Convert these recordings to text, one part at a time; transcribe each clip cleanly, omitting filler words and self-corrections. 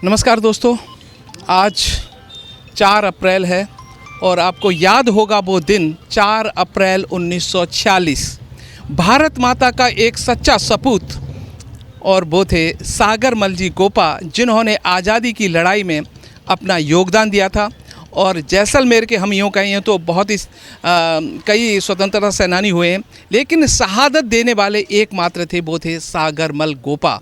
नमस्कार दोस्तों, आज 4 अप्रैल है और आपको याद होगा वो दिन 4 अप्रैल 1946। भारत माता का एक सच्चा सपूत और वो थे सागरमल जी गोपा, जिन्होंने आज़ादी की लड़ाई में अपना योगदान दिया था। और जैसलमेर के हम यूँ कहें तो बहुत ही कई स्वतंत्रता सेनानी हुए हैं, लेकिन शहादत देने वाले एकमात्र थे वो थे सागरमल गोपा।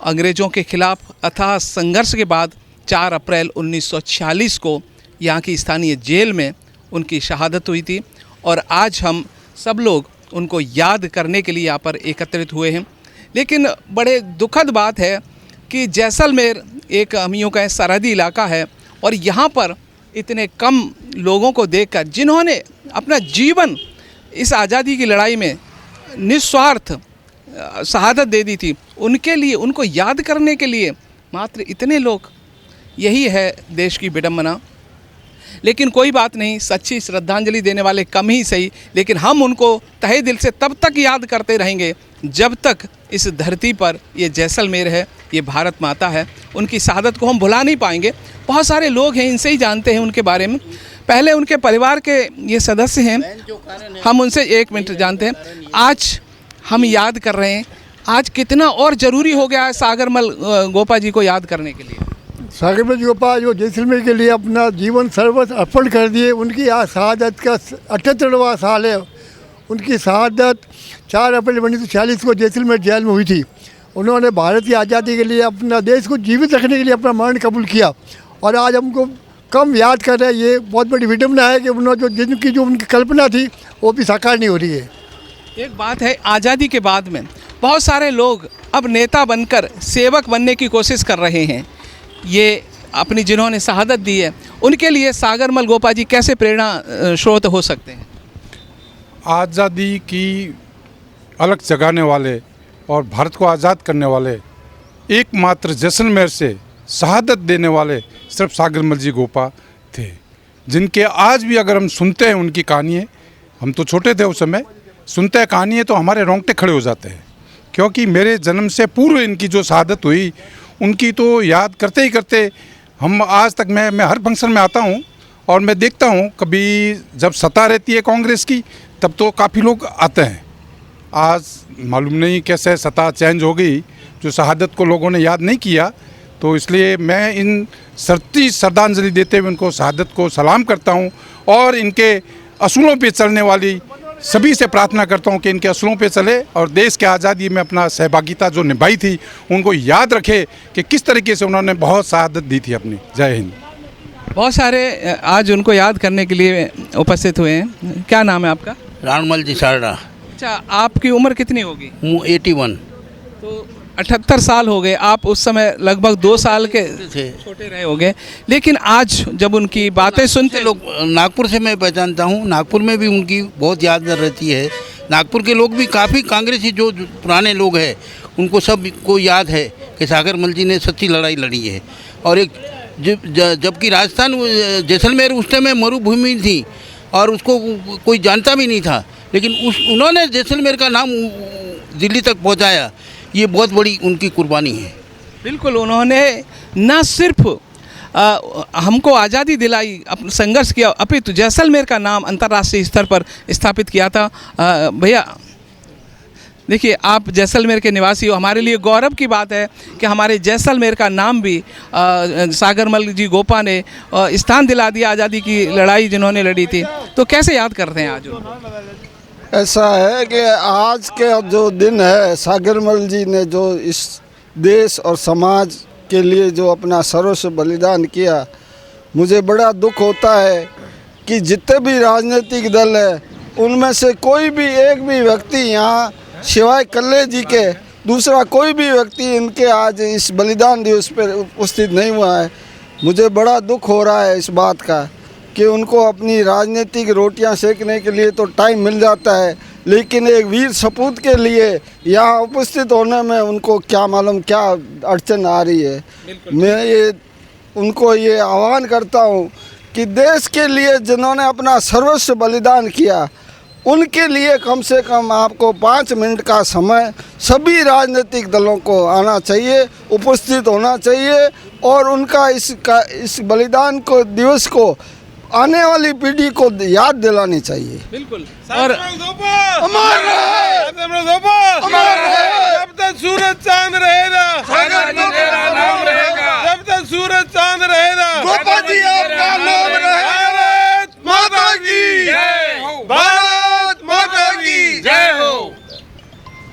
अंग्रेज़ों के खिलाफ अथाह संघर्ष के बाद 4 अप्रैल 1946 को यहाँ की स्थानीय जेल में उनकी शहादत हुई थी और आज हम सब लोग उनको याद करने के लिए यहाँ पर एकत्रित हुए हैं। लेकिन बड़े दुखद बात है कि जैसलमेर एक हम यूँ कहें सरहदी इलाका है और यहाँ पर इतने कम लोगों को देखकर, जिन्होंने अपना जीवन इस आज़ादी की लड़ाई में निस्वार्थ शहादत दे दी थी, उनके लिए, उनको याद करने के लिए मात्र इतने लोग, यही है देश की विडंबना। लेकिन कोई बात नहीं, सच्ची श्रद्धांजलि देने वाले कम ही सही, लेकिन हम उनको तहे दिल से तब तक याद करते रहेंगे जब तक इस धरती पर ये जैसलमेर है, ये भारत माता है। उनकी शहादत को हम भुला नहीं पाएंगे। बहुत सारे लोग हैं, इनसे ही जानते हैं उनके बारे में। पहले उनके परिवार के ये सदस्य हैं, हम उनसे 1 मिनट जानते हैं। आज हम याद कर रहे हैं, आज कितना और ज़रूरी हो गया है सागरमल गोपा जी को याद करने के लिए। सागरमल गोपा जो जैसलमेर के लिए अपना जीवन सर्वस्व अर्पण कर दिए, उनकी आज शहादत का 78वां साल है। उनकी शहादत 4 अप्रैल 1946 को जैसलमेर जेल में हुई थी। उन्होंने भारत की आज़ादी के लिए, अपना देश को जीवित रखने के लिए अपना मरण कबूल किया और आज हमको कम याद कर रहे हैं। ये बहुत बड़ी विडंबना है कि उन्होंने जिनकी उनकी कल्पना थी वो भी साकार नहीं हो रही है। एक बात है, आज़ादी के बाद में बहुत सारे लोग अब नेता बनकर सेवक बनने की कोशिश कर रहे हैं। ये अपनी जिन्होंने शहादत दी है, उनके लिए सागरमल गोपा जी कैसे प्रेरणा स्रोत हो सकते हैं? आज़ादी की अलग जगाने वाले और भारत को आज़ाद करने वाले एकमात्र जैसलमेर से शहादत देने वाले सिर्फ सागरमल जी गोपा थे, जिनके आज भी अगर हम सुनते हैं उनकी कहानियाँ, हम तो छोटे थे उस समय, सुनते हैं कहानियाँ तो हमारे रोंगटे खड़े हो जाते हैं। क्योंकि मेरे जन्म से पूर्व इनकी जो शहादत हुई, उनकी तो याद करते ही करते हम आज तक, मैं हर फंक्शन में आता हूँ और मैं देखता हूँ, कभी जब सत्ता रहती है कांग्रेस की तब तो काफ़ी लोग आते हैं। आज मालूम नहीं कैसे सत्ता चेंज हो गई, जो शहादत को लोगों ने याद नहीं किया। तो इसलिए मैं इन सच्ची श्रद्धांजलि देते हुए उनको शहादत को सलाम करता हूँ और इनके असूलों पे चलने वाली सभी से प्रार्थना करता हूँ कि इनके असूलों पे चले और देश के आज़ादी में अपना सहभागिता जो निभाई थी उनको याद रखे कि किस तरीके से उन्होंने बहुत शहादत दी थी अपनी। जय हिंद। बहुत सारे आज उनको याद करने के लिए उपस्थित हुए हैं। क्या नाम है आपका? राणमल जी सारडा। अच्छा, आपकी उम्र कितनी होगी? 81। तो 78 साल हो गए। आप उस समय लगभग 2 साल के छोटे रहे होंगे, लेकिन आज जब उनकी बातें सुनते लोग, नागपुर से मैं पहचानता हूँ, नागपुर में भी उनकी बहुत याद रहती है। नागपुर के लोग भी काफ़ी कांग्रेसी जो पुराने लोग हैं उनको सब को याद है कि सागरमल जी ने सच्ची लड़ाई लड़ी है। और एक जबकि राजस्थान जैसलमेर उस टाइम में मरुभूमि थी और उसको कोई जानता भी नहीं था, लेकिन उन्होंने जैसलमेर का नाम दिल्ली तक पहुँचाया। ये बहुत बड़ी उनकी कुर्बानी है। बिल्कुल, उन्होंने न सिर्फ हमको आज़ादी दिलाई, संघर्ष किया, अपितु जैसलमेर का नाम अंतर्राष्ट्रीय स्तर पर स्थापित किया था। भैया देखिए, आप जैसलमेर के निवासी हो, हमारे लिए गौरव की बात है कि हमारे जैसलमेर का नाम भी सागरमल जी गोपा ने स्थान दिला दिया आज़ादी की लड़ाई जिन्होंने लड़ी थी। तो कैसे याद करते हैं आज उनको? ऐसा है कि आज के जो दिन है, सागरमल जी ने जो इस देश और समाज के लिए जो अपना सर्वस्व बलिदान किया, मुझे बड़ा दुख होता है कि जितने भी राजनीतिक दल है उनमें से कोई भी एक भी व्यक्ति यहाँ सिवाय कल्ले जी के दूसरा कोई भी व्यक्ति इनके आज इस बलिदान दिवस पर उपस्थित नहीं हुआ है। मुझे बड़ा दुख हो रहा है इस बात का कि उनको अपनी राजनीतिक रोटियां सेकने के लिए तो टाइम मिल जाता है, लेकिन एक वीर सपूत के लिए यहाँ उपस्थित होने में उनको क्या मालूम क्या अड़चन आ रही है। मैं उनको ये आह्वान करता हूँ कि देश के लिए जिन्होंने अपना सर्वस्व बलिदान किया उनके लिए कम से कम आपको 5 मिनट का समय सभी राजनीतिक दलों को आना चाहिए, उपस्थित होना चाहिए और उनका इस बलिदान को दिवस को आने वाली पीढ़ी को याद दिलानी चाहिए। बिल्कुल। और अमर रहे, अमर रहे, जब तक सूरज चांद रहेगा